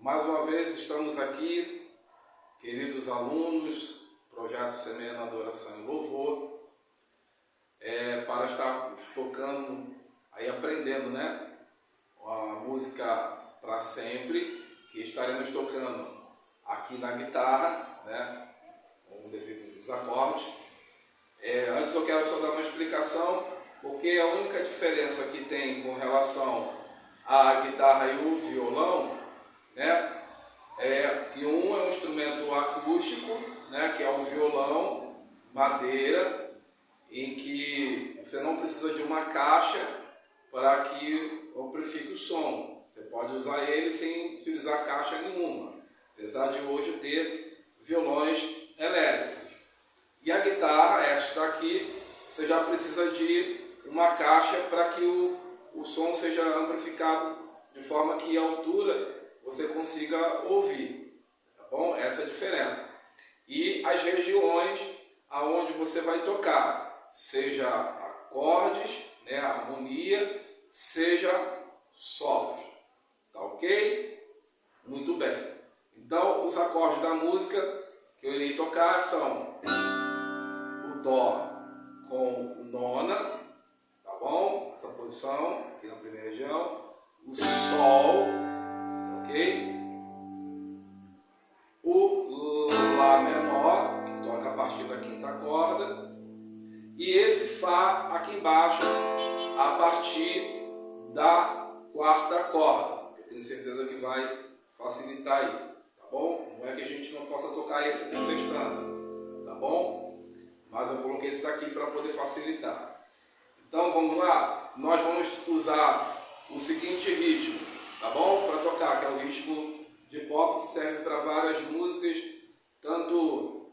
Mais uma vez estamos aqui, queridos alunos, Projeto Semeando Adoração e Louvor, para estarmos tocando, aí aprendendo, né? A música Para Sempre, que estaremos tocando aqui na guitarra, né? Com devido aos acordes. Antes eu quero só dar uma explicação, porque a única diferença que tem com relação à guitarra e o violão, né, é que um é um instrumento acústico, né, que é o violão, madeira, em que você não precisa de uma caixa para que amplifique o som. Você pode usar ele sem utilizar caixa nenhuma, apesar de hoje ter violões elétricos. E a guitarra, esta aqui, você já precisa de uma caixa para que o som seja amplificado de forma que a altura você consiga ouvir, tá bom? Essa é a diferença. E as regiões aonde você vai tocar, seja acordes, né, harmonia, seja solos, tá ok? Muito bem. Então, os acordes da música que eu irei tocar são o Dó com nona, tá bom? Essa posição aqui na primeira região. O Sol, ok? O Lá menor, que toca a partir da quinta corda. E esse Fá aqui embaixo, a partir da quarta corda. Eu tenho certeza que vai facilitar aí, tá bom? Não é que a gente não possa tocar esse aqui prestando, tá bom? Mas eu coloquei esse daqui para poder facilitar. Então vamos lá, nós vamos usar o seguinte ritmo, tá bom? Para tocar, que é o ritmo de pop, que serve para várias músicas, tanto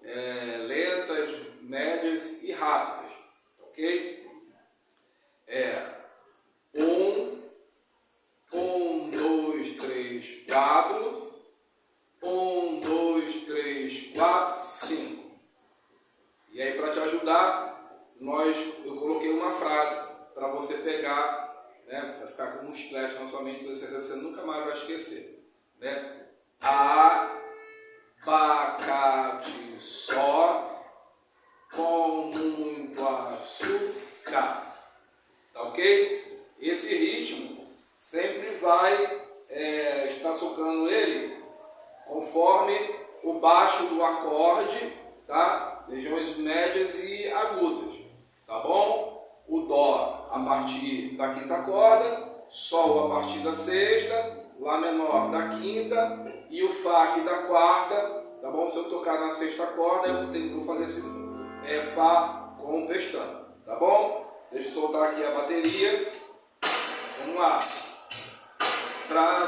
lentas, médias e rápidas, ok? 1, 2, 3, 4, 1, 2, 3, 4, 5. E aí, para te ajudar, eu coloquei uma frase para você pegar, né, para ficar com um chiclete na sua mente, para você nunca mais vai esquecer, né? Abacate só com muito açúcar, tá ok? Esse ritmo sempre vai estar tocando ele conforme o baixo do acorde, tá? Regiões médias e agudas, tá bom? O Dó a partir da quinta corda, Sol a partir da sexta, Lá menor da quinta e o Fá aqui da quarta, tá bom? Se eu tocar na sexta corda, eu vou fazer esse Fá com o pestana, tá bom? Deixa eu soltar aqui a bateria. Vamos lá. Pra